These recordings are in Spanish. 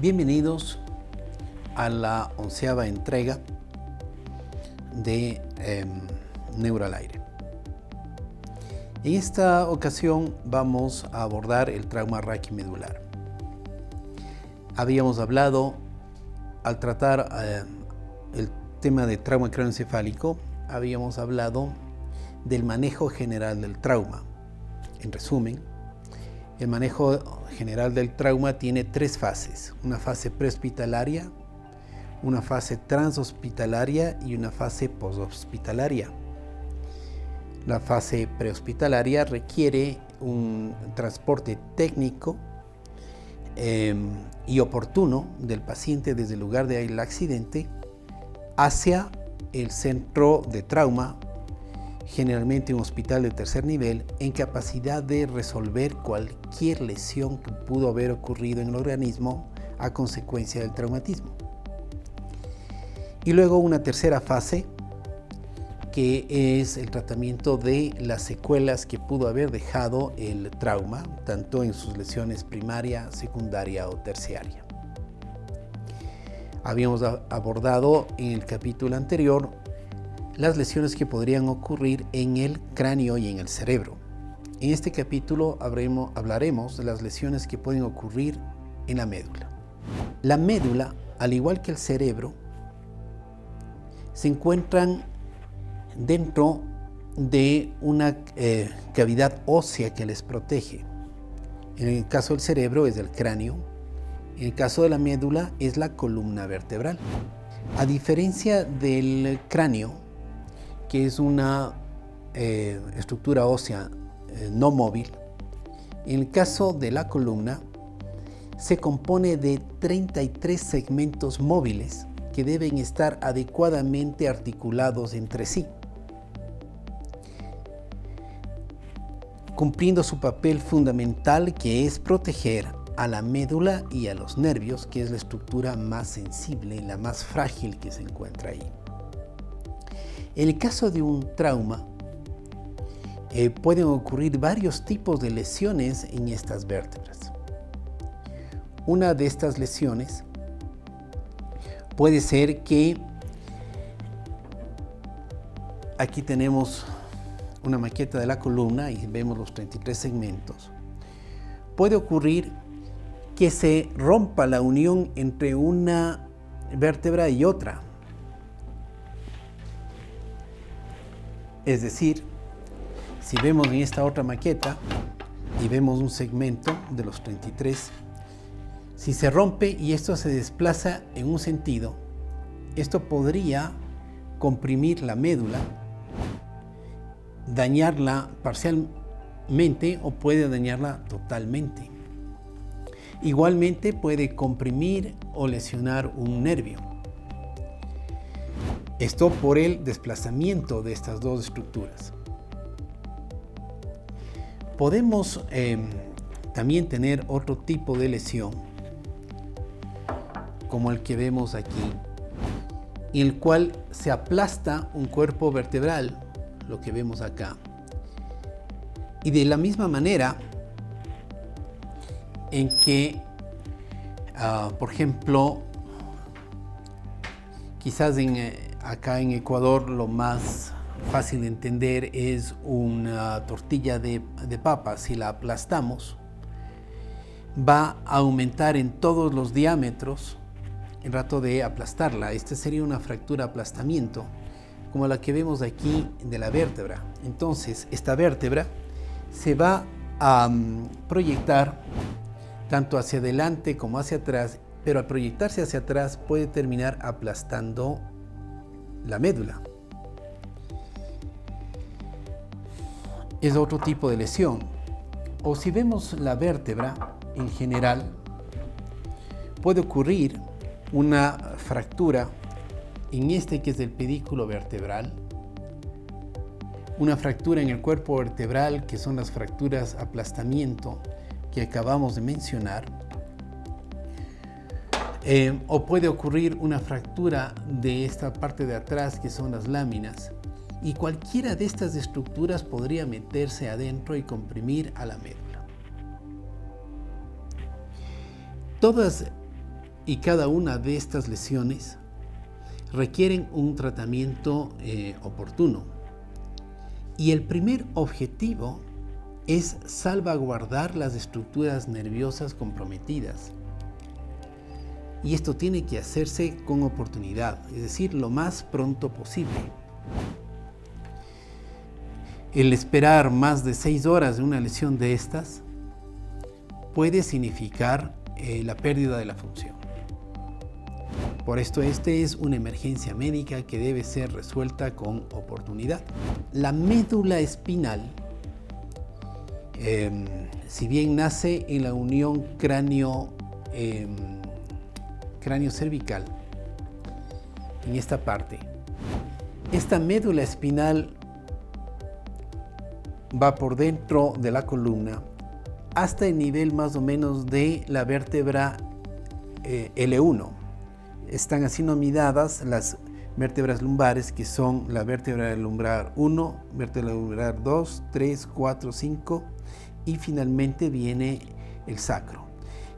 Bienvenidos a la 11ª entrega de Neuro al Aire. En esta ocasión vamos a abordar el trauma raquimedular. Habíamos hablado, al tratar el tema de trauma craneoencefálico, habíamos hablado del manejo general del trauma. En resumen, el manejo general del trauma tiene tres fases: una fase prehospitalaria, una fase transhospitalaria y una fase poshospitalaria. La fase prehospitalaria requiere un transporte técnico y oportuno del paciente desde el lugar del accidente hacia el centro de trauma, generalmente un hospital de tercer nivel, en capacidad de resolver cualquier lesión que pudo haber ocurrido en el organismo a consecuencia del traumatismo. Y luego una tercera fase, que es el tratamiento de las secuelas que pudo haber dejado el trauma, tanto en sus lesiones primaria, secundaria o terciaria. Habíamos abordado en el capítulo anterior las lesiones que podrían ocurrir en el cráneo y en el cerebro. En este capítulo hablaremos de las lesiones que pueden ocurrir en la médula. La médula, al igual que el cerebro, se encuentran dentro de una cavidad ósea que les protege. En el caso del cerebro es el cráneo, en el caso de la médula es la columna vertebral. A diferencia del cráneo, que es una estructura ósea no móvil, en el caso de la columna se compone de 33 segmentos móviles que deben estar adecuadamente articulados entre sí, cumpliendo su papel fundamental, que es proteger a la médula y a los nervios, que es la estructura más sensible y la más frágil que se encuentra ahí. En el caso de un trauma, pueden ocurrir varios tipos de lesiones en estas vértebras. Una de estas lesiones puede ser que, aquí tenemos una maqueta de la columna y vemos los 33 segmentos. Puede ocurrir que se rompa la unión entre una vértebra y otra. Es decir, si vemos en esta otra maqueta y vemos un segmento de los 33, si se rompe y esto se desplaza en un sentido, esto podría comprimir la médula, dañarla parcialmente o puede dañarla totalmente. Igualmente puede comprimir o lesionar un nervio. Esto por el desplazamiento de estas dos estructuras. Podemos también tener otro tipo de lesión, como el que vemos aquí, en el cual se aplasta un cuerpo vertebral, lo que vemos acá. Y de la misma manera en que, por ejemplo, quizás acá en Ecuador lo más fácil de entender es una tortilla de papa. Si la aplastamos, va a aumentar en todos los diámetros el rato de aplastarla. Esta sería una fractura aplastamiento, como la que vemos aquí de la vértebra. Entonces, esta vértebra se va a proyectar tanto hacia adelante como hacia atrás, pero al proyectarse hacia atrás puede terminar aplastando la médula. Es otro tipo de lesión. O si vemos la vértebra en general, puede ocurrir una fractura en este que es el pedículo vertebral, una fractura en el cuerpo vertebral, que son las fracturas aplastamiento que acabamos de mencionar, o puede ocurrir una fractura de esta parte de atrás, que son las láminas, y cualquiera de estas estructuras podría meterse adentro y comprimir a la médula. Todas y cada una de estas lesiones requieren un tratamiento oportuno. Y el primer objetivo es salvaguardar las estructuras nerviosas comprometidas. Y esto tiene que hacerse con oportunidad, es decir, lo más pronto posible. El esperar más de 6 horas de una lesión de estas puede significar la pérdida de la función. Por esto, este es una emergencia médica que debe ser resuelta con oportunidad. La médula espinal, si bien nace en la unión cráneo-cervical, en esta parte, esta médula espinal va por dentro de la columna hasta el nivel más o menos de la vértebra L1. Están así nominadas las vértebras lumbares, que son la vértebra lumbar 1, vértebra lumbar 2, 3, 4, 5 y finalmente viene el sacro.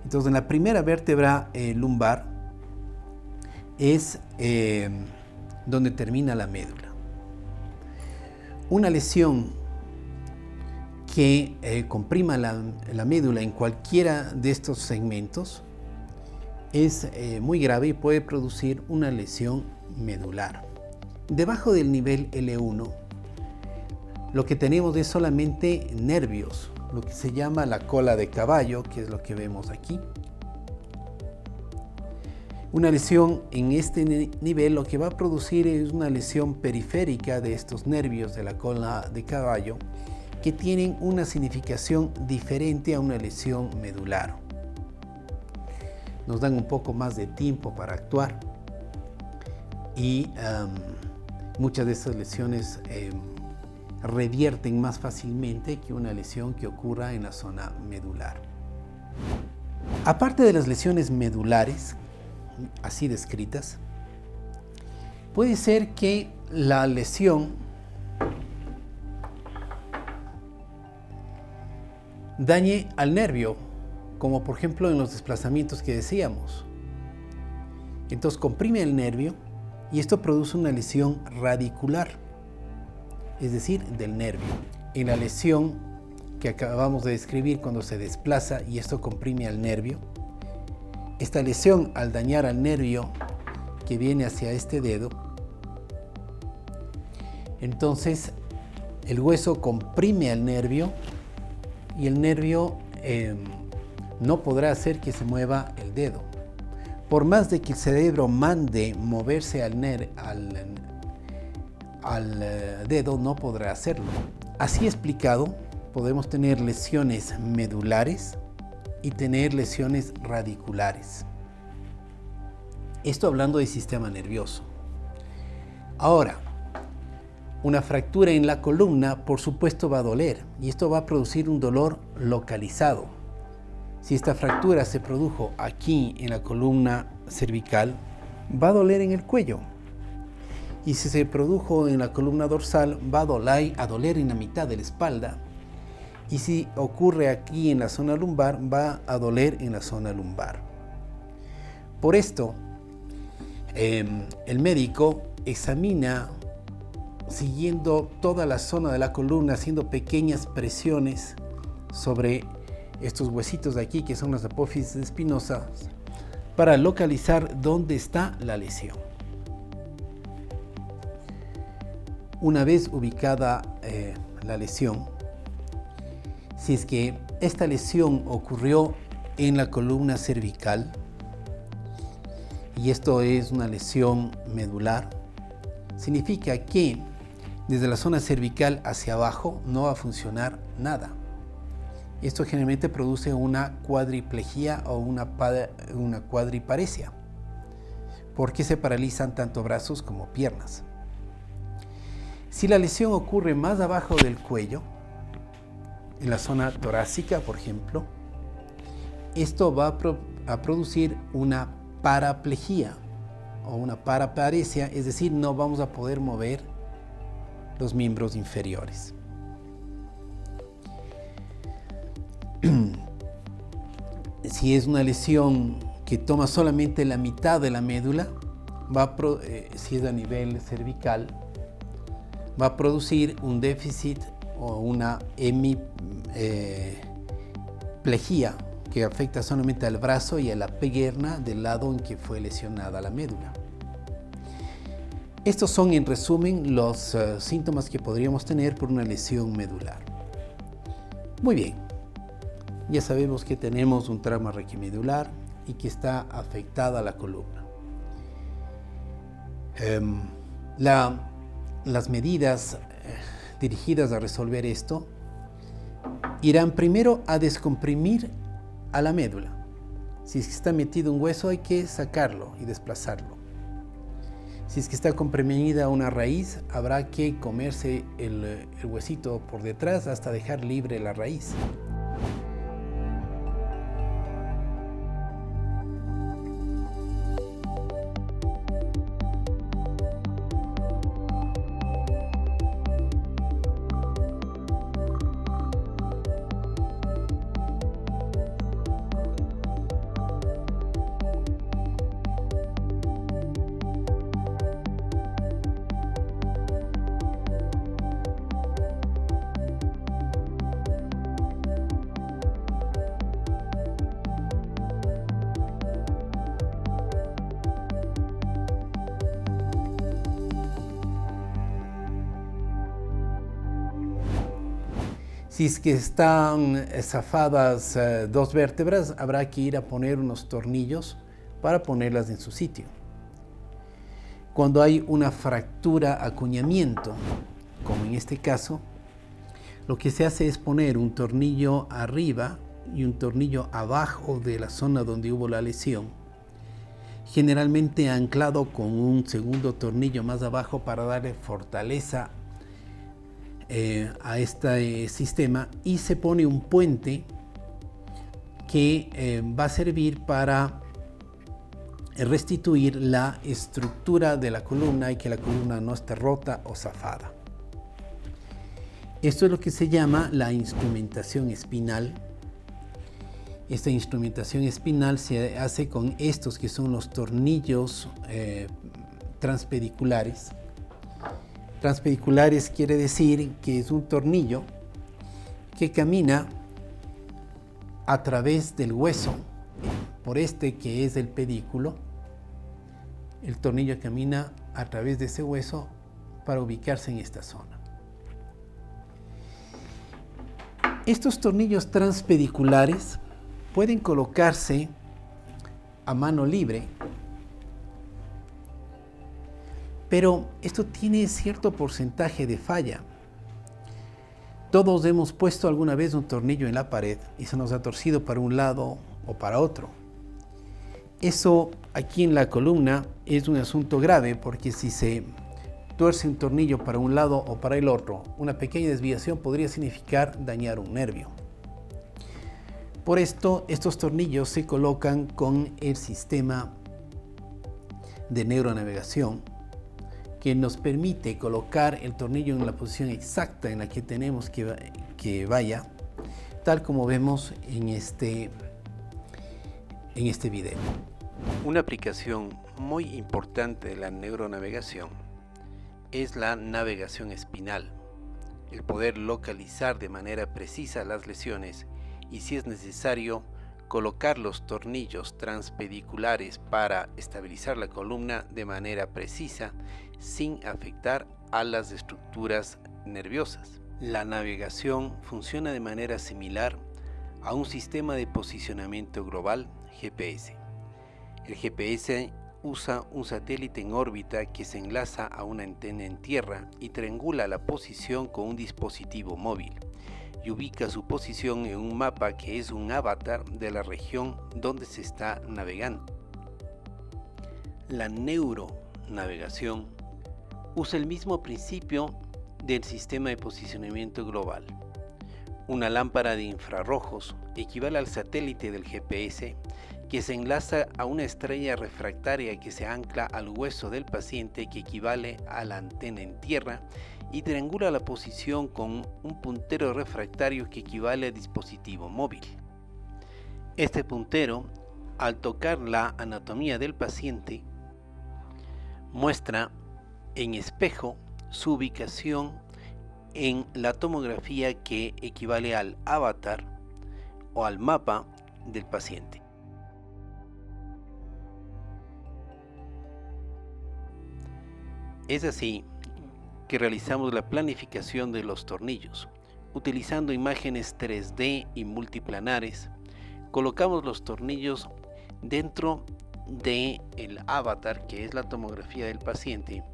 Entonces, en la primera vértebra lumbar es donde termina la médula. Una lesión que comprima la médula en cualquiera de estos segmentos es muy grave y puede producir una lesión medular. Debajo del nivel L1, lo que tenemos es solamente nervios, lo que se llama la cola de caballo, que es lo que vemos aquí. Una lesión en este nivel lo que va a producir es una lesión periférica de estos nervios de la cola de caballo, que tienen una significación diferente a una lesión medular. Nos dan un poco más de tiempo para actuar y muchas de estas lesiones revierten más fácilmente que una lesión que ocurra en la zona medular. Aparte de las lesiones medulares, así descritas, puede ser que la lesión dañe al nervio, como por ejemplo en los desplazamientos que decíamos. Entonces comprime el nervio y esto produce una lesión radicular, es decir, del nervio. En la lesión que acabamos de describir, cuando se desplaza y esto comprime al nervio, esta lesión, al dañar al nervio que viene hacia este dedo, entonces el hueso comprime al nervio y el nervio no podrá hacer que se mueva el dedo. Por más de que el cerebro mande moverse al dedo, no podrá hacerlo. Así explicado, podemos tener lesiones medulares y tener lesiones radiculares. Esto hablando del sistema nervioso. Ahora, una fractura en la columna, por supuesto, va a doler y esto va a producir un dolor localizado. Si esta fractura se produjo aquí en la columna cervical, va a doler en el cuello. Y si se produjo en la columna dorsal, va a doler en la mitad de la espalda. Y si ocurre aquí en la zona lumbar, va a doler en la zona lumbar. Por esto, el médico examina siguiendo toda la zona de la columna, haciendo pequeñas presiones sobre estos huesitos de aquí, que son las apófisis espinosas, para localizar dónde está la lesión. Una vez ubicada la lesión, si es que esta lesión ocurrió en la columna cervical y esto es una lesión medular, significa que desde la zona cervical hacia abajo no va a funcionar nada. Esto generalmente produce una cuadriplegia o una cuadriparesia, porque se paralizan tanto brazos como piernas. Si la lesión ocurre más abajo del cuello, en la zona torácica, por ejemplo, esto va a producir una paraplegia o una paraparesia, es decir, no vamos a poder mover los miembros inferiores. Si es una lesión que toma solamente la mitad de la médula, si es a nivel cervical, va a producir un déficit o una hemiplegia que afecta solamente al brazo y a la pierna del lado en que fue lesionada la médula. Estos son, en resumen, los síntomas que podríamos tener por una lesión medular. Muy bien, ya sabemos que tenemos un trauma raquimedular y que está afectada la columna. Las medidas dirigidas a resolver esto irán primero a descomprimir a la médula. Si es que está metido un hueso, hay que sacarlo y desplazarlo. Si es que está comprimida una raíz, habrá que comerse el huesito por detrás hasta dejar libre la raíz. Si es que están zafadas dos vértebras, habrá que ir a poner unos tornillos para ponerlas en su sitio. Cuando hay una fractura acuñamiento, como en este caso, lo que se hace es poner un tornillo arriba y un tornillo abajo de la zona donde hubo la lesión, generalmente anclado con un segundo tornillo más abajo para darle fortaleza a este sistema, y se pone un puente que va a servir para restituir la estructura de la columna y que la columna no esté rota o zafada. Esto es lo que se llama la instrumentación espinal. Esta instrumentación espinal se hace con estos que son los tornillos transpediculares. Transpediculares quiere decir que es un tornillo que camina a través del hueso, por este que es el pedículo. El tornillo camina a través de ese hueso para ubicarse en esta zona. Estos tornillos transpediculares pueden colocarse a mano libre, pero esto tiene cierto porcentaje de falla. Todos hemos puesto alguna vez un tornillo en la pared y se nos ha torcido para un lado o para otro. Eso aquí en la columna es un asunto grave, porque si se tuerce un tornillo para un lado o para el otro, una pequeña desviación podría significar dañar un nervio. Por esto, estos tornillos se colocan con el sistema de neuronavegación, que nos permite colocar el tornillo en la posición exacta en la que tenemos que vaya, tal como vemos en este video. Una aplicación muy importante de la neuronavegación es la navegación espinal, el poder localizar de manera precisa las lesiones y, si es necesario, colocar los tornillos transpediculares para estabilizar la columna de manera precisa sin afectar a las estructuras nerviosas. La navegación funciona de manera similar a un sistema de posicionamiento global GPS. El GPS usa un satélite en órbita que se enlaza a una antena en tierra y triangula la posición con un dispositivo móvil y ubica su posición en un mapa que es un avatar de la región donde se está navegando. La neuronavegación usa el mismo principio del sistema de posicionamiento global. Una lámpara de infrarrojos equivale al satélite del GPS, que se enlaza a una estrella refractaria que se ancla al hueso del paciente, que equivale a la antena en tierra, y triangula la posición con un puntero refractario que equivale al dispositivo móvil. Este puntero al tocar la anatomía del paciente, muestra en espejo su ubicación en la tomografía que equivale al avatar o al mapa del paciente. Es así que realizamos la planificación de los tornillos. Utilizando imágenes 3D y multiplanares, colocamos los tornillos dentro del avatar, que es la tomografía del paciente,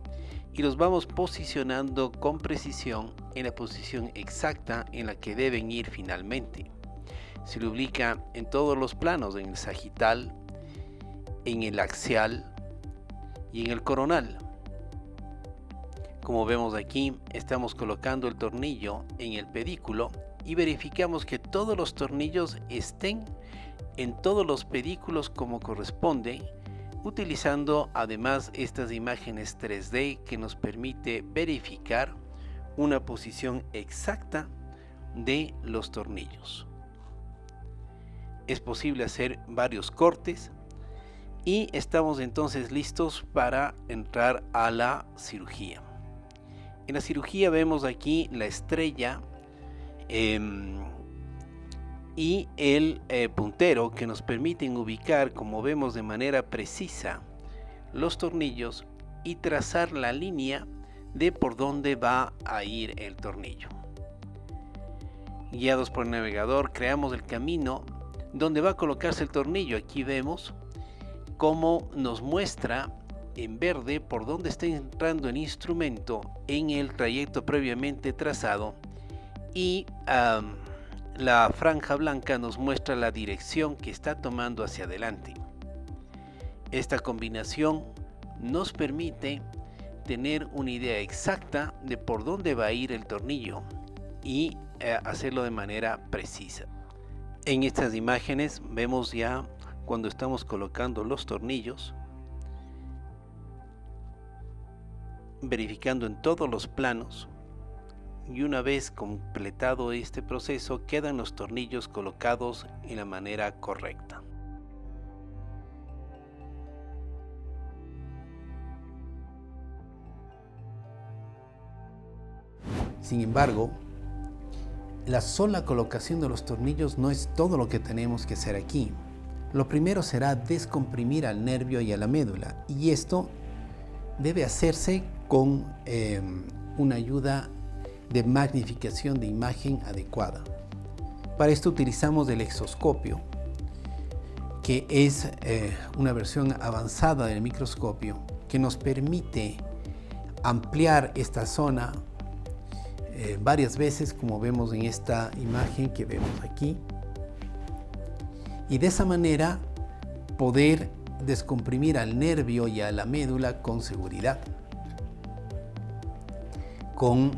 y los vamos posicionando con precisión en la posición exacta en la que deben ir finalmente. Se lo ubica en todos los planos, en el sagital, en el axial y en el coronal. Como vemos aquí, estamos colocando el tornillo en el pedículo y verificamos que todos los tornillos estén en todos los pedículos como corresponde, utilizando además estas imágenes 3D que nos permite verificar una posición exacta de los tornillos. Es posible hacer varios cortes y estamos entonces listos para entrar a la cirugía. En la cirugía vemos aquí la estrella y el puntero que nos permiten ubicar, como vemos, de manera precisa los tornillos y trazar la línea de por dónde va a ir el tornillo. Guiados por el navegador, creamos el camino donde va a colocarse el tornillo. Aquí vemos cómo nos muestra en verde por dónde está entrando el instrumento en el trayecto previamente trazado, y la franja blanca nos muestra la dirección que está tomando hacia adelante. Esta combinación nos permite tener una idea exacta de por dónde va a ir el tornillo y hacerlo de manera precisa. En estas imágenes vemos ya cuando estamos colocando los tornillos, verificando en todos los planos, y una vez completado este proceso quedan los tornillos colocados en la manera correcta. Sin embargo, la sola colocación de los tornillos no es todo lo que tenemos que hacer aquí. Lo primero será descomprimir al nervio y a la médula, y esto debe hacerse con una ayuda de magnificación de imagen adecuada. Para esto utilizamos el exoscopio, que es una versión avanzada del microscopio que nos permite ampliar esta zona varias veces, como vemos en esta imagen que vemos aquí, y de esa manera poder descomprimir al nervio y a la médula con seguridad.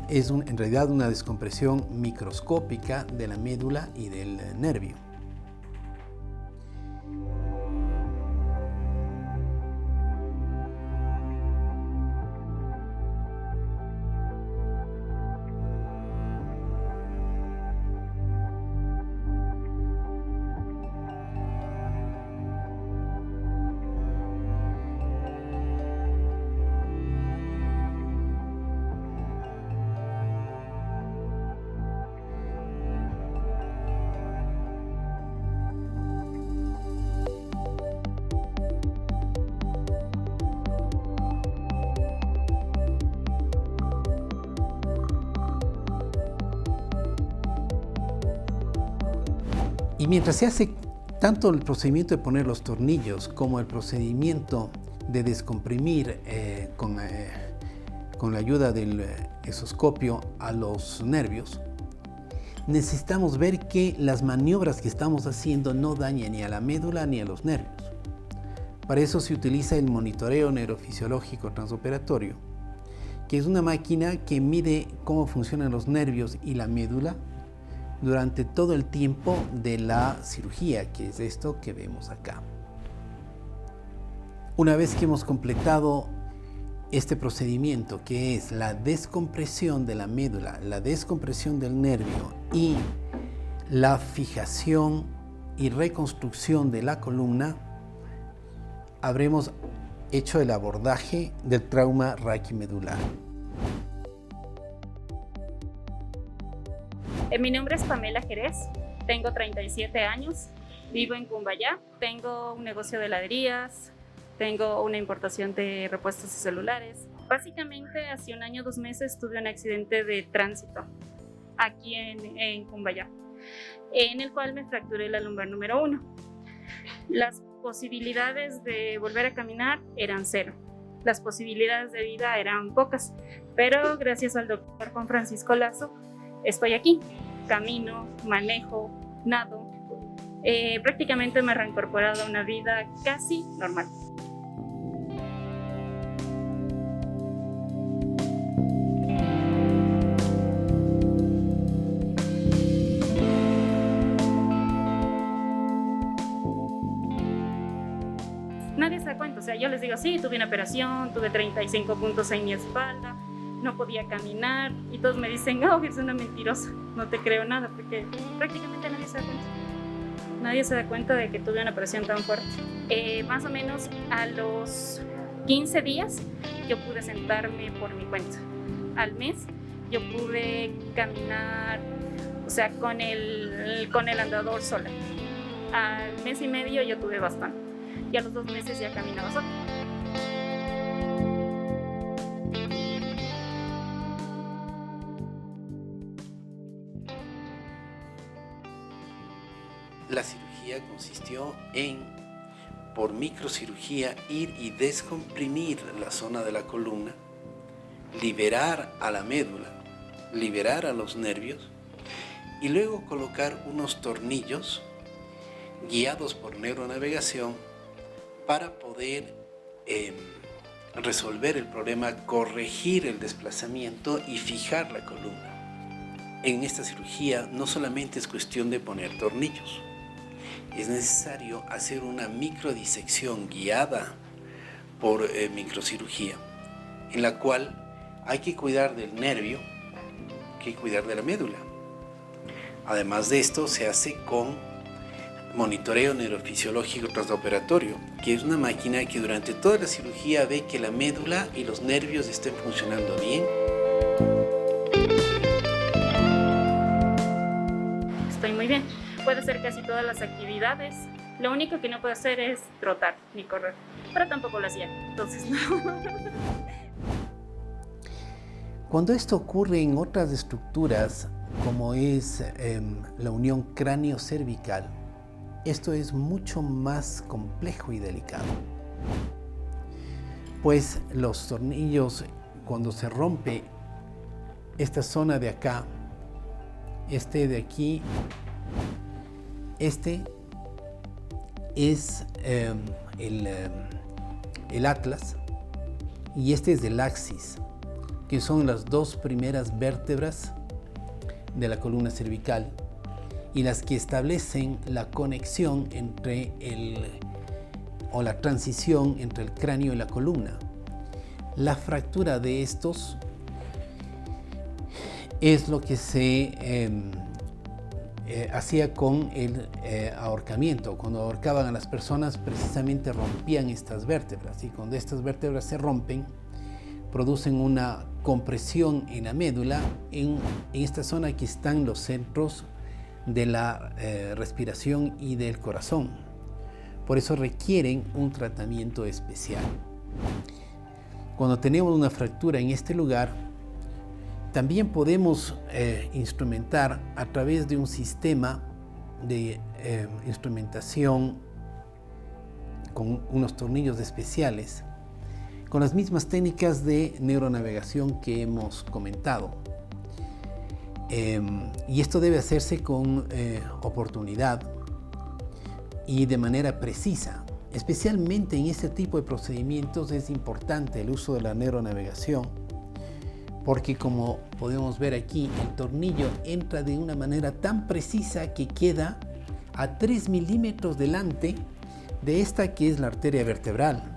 Es en realidad una descompresión microscópica de la médula y del nervio. Y mientras se hace tanto el procedimiento de poner los tornillos como el procedimiento de descomprimir con la ayuda del exoscopio a los nervios, necesitamos ver que las maniobras que estamos haciendo no dañen ni a la médula ni a los nervios. Para eso se utiliza el monitoreo neurofisiológico transoperatorio, que es una máquina que mide cómo funcionan los nervios y la médula durante todo el tiempo de la cirugía, que es esto que vemos acá. Una vez que hemos completado este procedimiento, que es la descompresión de la médula, la descompresión del nervio y la fijación y reconstrucción de la columna, habremos hecho el abordaje del trauma raquimedular. Mi nombre es Pamela Jerez, tengo 37 años, vivo en Cumbayá, tengo un negocio de heladerías, tengo una importación de repuestos y celulares. Básicamente, hace un año, 2 meses, tuve un accidente de tránsito aquí en Cumbayá, en el cual me fracturé la lumbar número 1. Las posibilidades de volver a caminar eran 0. Las posibilidades de vida eran pocas, pero gracias al doctor Juan Francisco Lazo estoy aquí. Camino, manejo, nado. Prácticamente me he reincorporado a una vida casi normal. Nadie se da cuenta, o sea, yo les digo, sí, tuve una operación, tuve 35 puntos en mi espalda, no podía caminar, y todos me dicen, oh, eres una mentirosa, no te creo nada, porque prácticamente nadie se da cuenta. Nadie se da cuenta de que tuve una operación tan fuerte. Más o menos a los 15 días yo pude sentarme por mi cuenta. Al mes yo pude caminar, o sea, con el andador sola. Al mes y medio yo tuve bastón. Y a los 2 meses ya caminaba sola. La cirugía consistió en, por microcirugía, ir y descomprimir la zona de la columna, liberar a la médula, liberar a los nervios y luego colocar unos tornillos guiados por neuronavegación para poder resolver el problema, corregir el desplazamiento y fijar la columna. En esta cirugía no solamente es cuestión de poner tornillos, es necesario hacer una microdisección guiada por microcirugía, en la cual hay que cuidar del nervio, hay que cuidar de la médula. Además de esto, se hace con monitoreo neurofisiológico transoperatorio, que es una máquina que durante toda la cirugía ve que la médula y los nervios estén funcionando bien. Estoy muy bien. Puedo hacer casi todas las actividades. Lo único que no puedo hacer es trotar ni correr, pero tampoco lo hacía, entonces no. Cuando esto ocurre en otras estructuras, como es la unión cráneo-cervical, esto es mucho más complejo y delicado. Pues los tornillos, cuando se rompe esta zona de acá, este de aquí, este es el atlas y este es el axis, que son las 2 primeras vértebras de la columna cervical y las que establecen la conexión entre la transición entre el cráneo y la columna. La fractura de estos es lo que se hacía con el ahorcamiento. Cuando ahorcaban a las personas, precisamente rompían estas vértebras, y cuando estas vértebras se rompen, producen una compresión en la médula, en esta zona que están los centros de la respiración y del corazón. Por eso requieren un tratamiento especial. Cuando tenemos una fractura en este lugar, también podemos instrumentar a través de un sistema de instrumentación con unos tornillos especiales, con las mismas técnicas de neuronavegación que hemos comentado. Y esto debe hacerse con oportunidad y de manera precisa. Especialmente en este tipo de procedimientos es importante el uso de la neuronavegación, porque como podemos ver aquí, el tornillo entra de una manera tan precisa que queda a 3 milímetros delante de esta que es la arteria vertebral.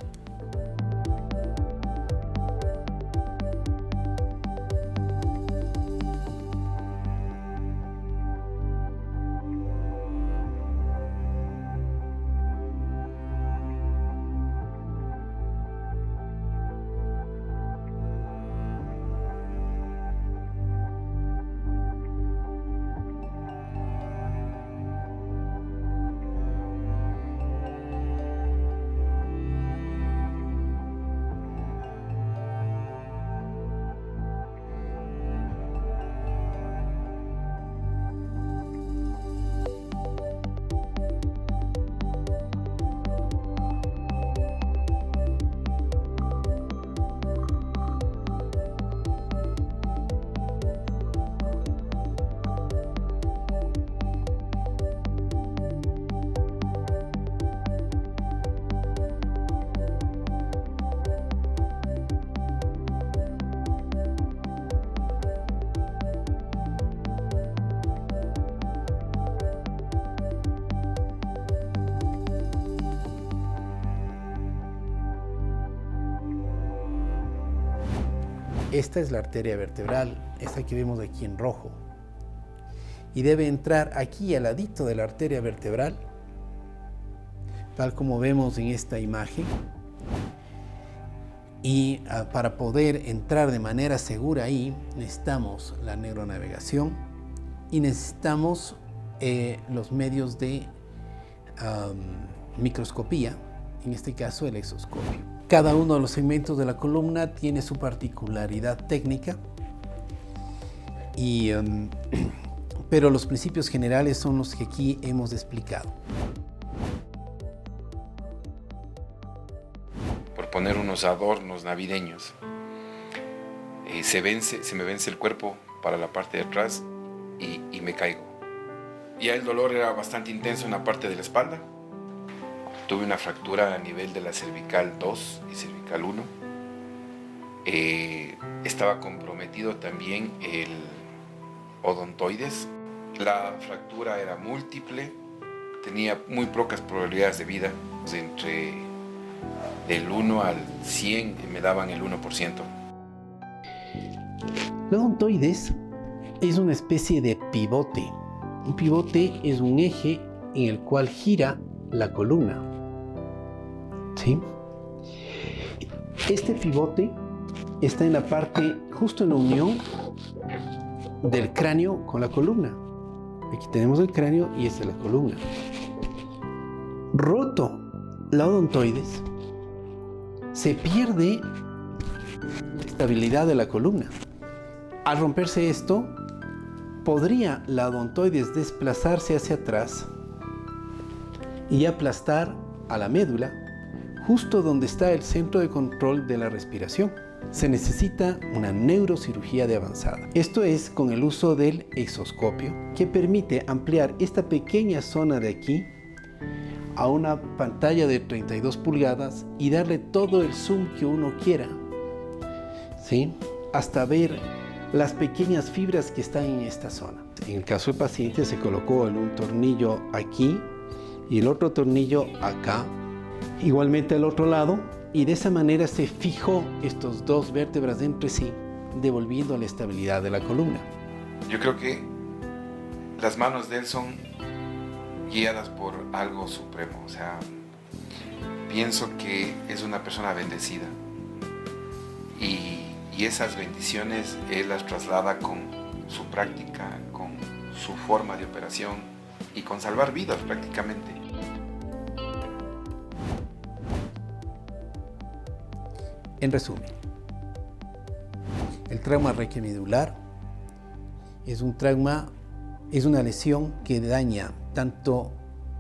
esta es la arteria vertebral, esta que vemos aquí en rojo. Y debe entrar aquí al ladito de la arteria vertebral, tal como vemos en esta imagen. Y para poder entrar de manera segura ahí, necesitamos la neuronavegación y necesitamos los medios de microscopía, en este caso el exoscopio. Cada uno de los segmentos de la columna tiene su particularidad técnica, pero los principios generales son los que aquí hemos explicado. Por poner unos adornos navideños, se me vence el cuerpo para la parte de atrás y me caigo. Ya el dolor era bastante intenso en la parte de la espalda. Tuve una fractura a nivel de la cervical 2 y cervical 1. Estaba comprometido también el odontoides. La fractura era múltiple, tenía muy pocas probabilidades de vida. Entre del 1 al 100 me daban el 1%. La odontoides es una especie de pivote. Un pivote es un eje en el cual gira la columna. ¿Sí? Este pivote está en la parte, justo en la unión del cráneo con la columna. Aquí tenemos el cráneo y esta es la columna. Roto la odontoides, se pierde la estabilidad de la columna. Al romperse esto, podría la odontoides desplazarse hacia atrás y aplastar a la médula, justo donde está el centro de control de la respiración. Se necesita una neurocirugía de avanzada. Esto es con el uso del exoscopio, que permite ampliar esta pequeña zona de aquí a una pantalla de 32 pulgadas y darle todo el zoom que uno quiera, ¿sí? Hasta ver las pequeñas fibras que están en esta zona. En el caso del paciente se colocó en un tornillo aquí y el otro tornillo acá, igualmente al otro lado, y de esa manera se fijó estos dos vértebras entre sí, devolviendo la estabilidad de la columna. Yo creo que las manos de él son guiadas por algo supremo. O sea, pienso que es una persona bendecida y esas bendiciones él las traslada con su práctica, con su forma de operación y con salvar vidas prácticamente. En resumen, el trauma raquiomedular es una lesión que daña tanto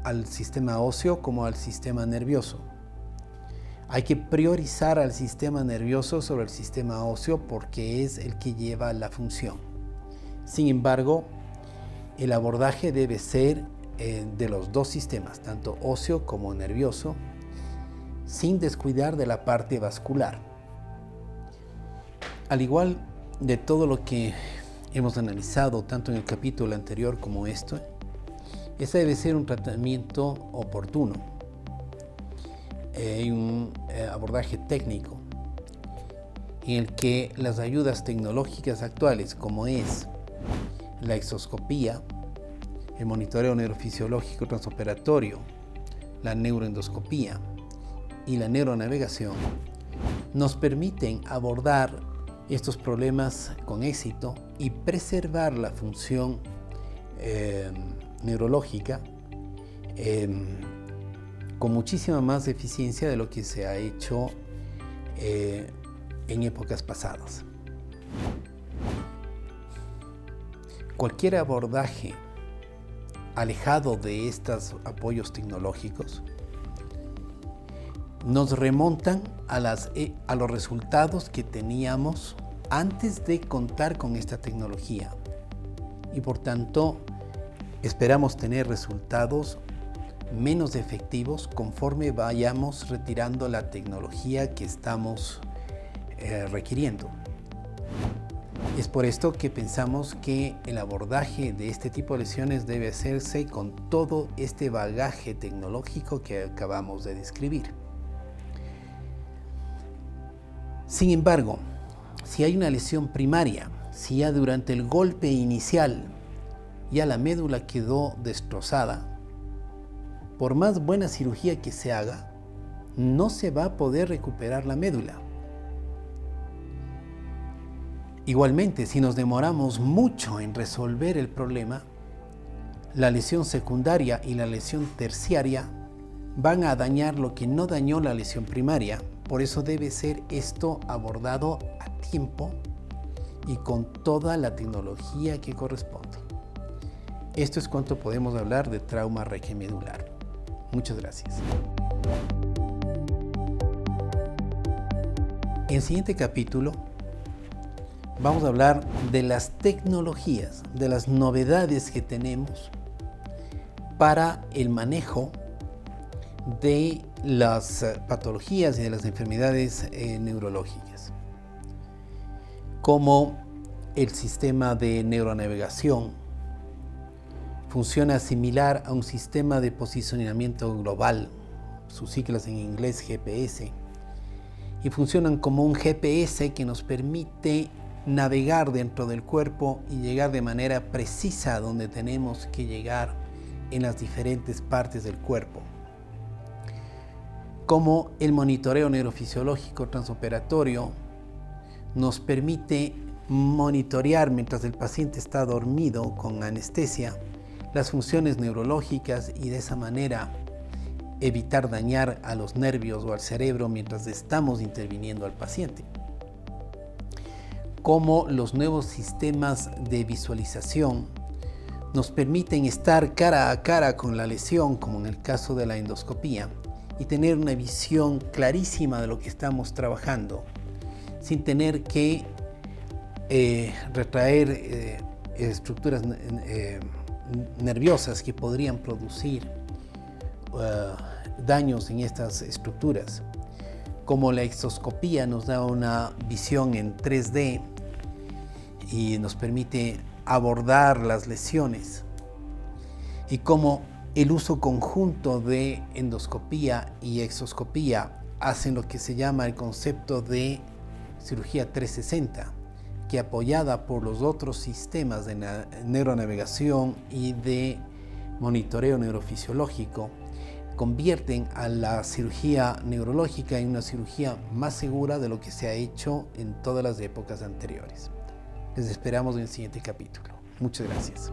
al sistema óseo como al sistema nervioso. Hay que priorizar al sistema nervioso sobre el sistema óseo porque es el que lleva la función. Sin embargo, el abordaje debe ser de los dos sistemas, tanto óseo como nervioso, sin descuidar de la parte vascular. Al igual de todo lo que hemos analizado tanto en el capítulo anterior como este debe ser un tratamiento oportuno, un abordaje técnico en el que las ayudas tecnológicas actuales, como es la exoscopía, el monitoreo neurofisiológico transoperatorio, la neuroendoscopía y la neuronavegación, nos permiten abordar estos problemas con éxito y preservar la función neurológica con muchísima más eficiencia de lo que se ha hecho en épocas pasadas. Cualquier abordaje alejado de estos apoyos tecnológicos nos remontan a los resultados que teníamos antes de contar con esta tecnología y por tanto esperamos tener resultados menos efectivos conforme vayamos retirando la tecnología que estamos requiriendo. Es por esto que pensamos que el abordaje de este tipo de lesiones debe hacerse con todo este bagaje tecnológico que acabamos de describir. Sin embargo, si hay una lesión primaria, si ya durante el golpe inicial ya la médula quedó destrozada, por más buena cirugía que se haga, no se va a poder recuperar la médula. Igualmente, si nos demoramos mucho en resolver el problema, la lesión secundaria y la lesión terciaria van a dañar lo que no dañó la lesión primaria. Por eso debe ser esto abordado a tiempo y con toda la tecnología que corresponde. Esto es cuanto podemos hablar de trauma raquiomedular. Muchas gracias. En el siguiente capítulo vamos a hablar de las tecnologías, de las novedades que tenemos para el manejo de las patologías y de las enfermedades neurológicas, como el sistema de neuronavegación. Funciona similar a un sistema de posicionamiento global, sus siglas en inglés GPS, y funcionan como un GPS que nos permite navegar dentro del cuerpo y llegar de manera precisa a donde tenemos que llegar en las diferentes partes del cuerpo. Como el monitoreo neurofisiológico transoperatorio nos permite monitorear mientras el paciente está dormido con anestesia las funciones neurológicas y de esa manera evitar dañar a los nervios o al cerebro mientras estamos interviniendo al paciente. Como los nuevos sistemas de visualización nos permiten estar cara a cara con la lesión, como en el caso de la endoscopía, y tener una visión clarísima de lo que estamos trabajando, sin tener que retraer estructuras nerviosas que podrían producir daños en estas estructuras. Como la exoscopía nos da una visión en 3D y nos permite abordar las lesiones, y como el uso conjunto de endoscopía y exoscopía hacen lo que se llama el concepto de cirugía 360, que apoyada por los otros sistemas de neuronavegación y de monitoreo neurofisiológico, convierten a la cirugía neurológica en una cirugía más segura de lo que se ha hecho en todas las épocas anteriores. Les esperamos en el siguiente capítulo. Muchas gracias.